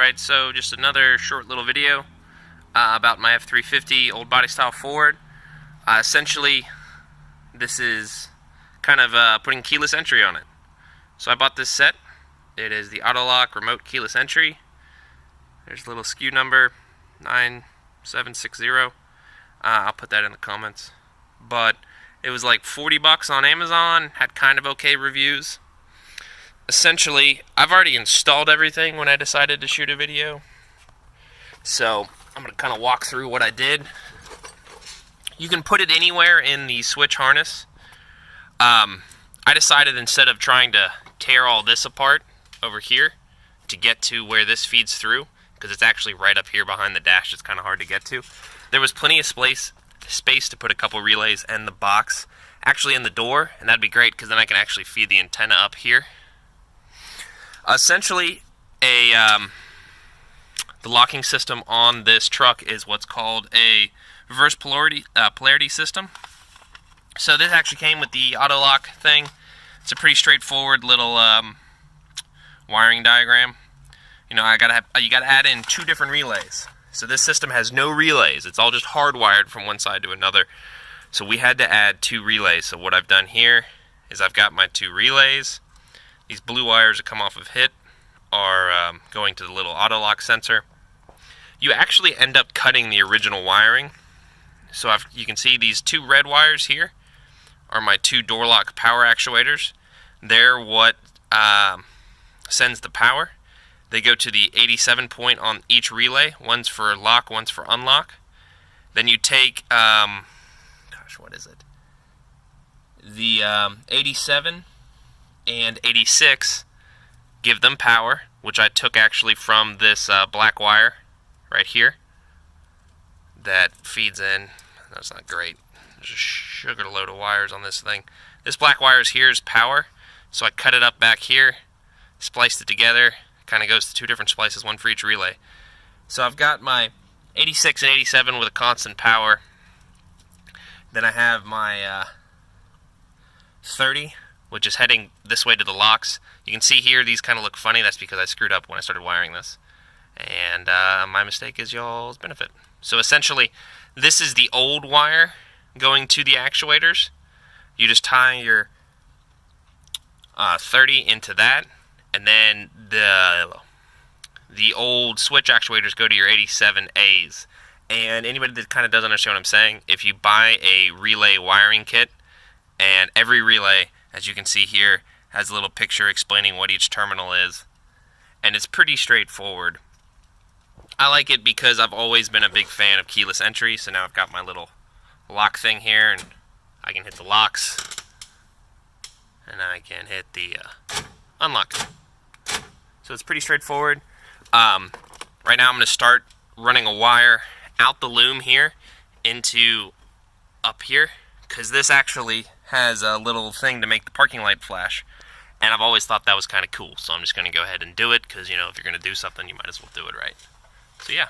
Alright, so just another short little video about my F350 old body style Ford. Essentially, this is kind of putting keyless entry on it. So I bought this set. It is the Auto-Lock remote keyless entry. There's a little SKU number, 9760. I'll put that in the comments. But it was like $40 on Amazon, had kind of okay reviews. Essentially, I've already installed everything when I decided to shoot a video. So, I'm going to kind of walk through what I did. You can put it anywhere in the switch harness. I decided instead of trying to tear all this apart over here to get to where this feeds through, because it's actually right up here behind the dash, it's kind of hard to get to. There was plenty of space to put a couple relays and the box actually in the door, and that'd be great because then I can actually feed the antenna up here. Essentially, the locking system on this truck is what's called a reverse polarity system. So this actually came with the Auto-Lock thing. It's a pretty straightforward little wiring diagram. You know, you gotta add in 2 different relays. So this system has no relays. It's all just hardwired from one side to another. So we had to add 2 relays. So what I've done here is I've got my 2 relays. These blue wires that come off of HIT are going to the little Auto-Lock sensor. You actually end up cutting the original wiring. So you can see these 2 red wires here are my 2 door lock power actuators. They're what sends the power. They go to the 87 point on each relay. One's for lock, one's for unlock. Then you take, what is it? The 87 and 86, give them power, which I took actually from this black wire right here that feeds in. That's not great. There's a sugar load of wires on this thing. This black wire is here's power, so I cut it up back here, spliced it together. Kind of goes to 2 different splices, one for each relay. So I've got my 86 and 87 with a constant power. Then I have my 30, which is heading this way to the locks. You can see here these kind of look funny. That's because I screwed up when I started wiring this. And my mistake is y'all's benefit. So essentially, this is the old wire going to the actuators. You just tie your 30 into that, and then the old switch actuators go to your 87As. And anybody that kind of doesn't understand what I'm saying, if you buy a relay wiring kit, and every relay, as you can see here, has a little picture explaining what each terminal is, and it's pretty straightforward. I like it because I've always been a big fan of keyless entry, so now I've got my little lock thing here, and I can hit the locks, and I can hit the unlock. So it's pretty straightforward. Right now I'm going to start running a wire out the loom here into up here, because this actually has a little thing to make the parking light flash, and I've always thought that was kind of cool, so I'm just going to go ahead and do it, because, you know, if you're going to do something, you might as well do it right. So yeah.